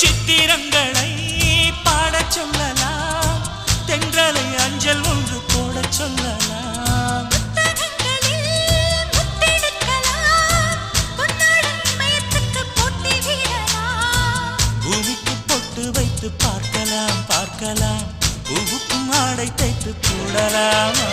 சித்திரங்களை பாடச் சொல்லலாம், தென்றலை அஞ்சல் ஒன்று போடச் சொல்லலாம். பூமிக்கு பொட்டு வைத்து பார்க்கலாம் பார்க்கலாம், பூவுக்கும் ஆடை தைத்து போடலாமா?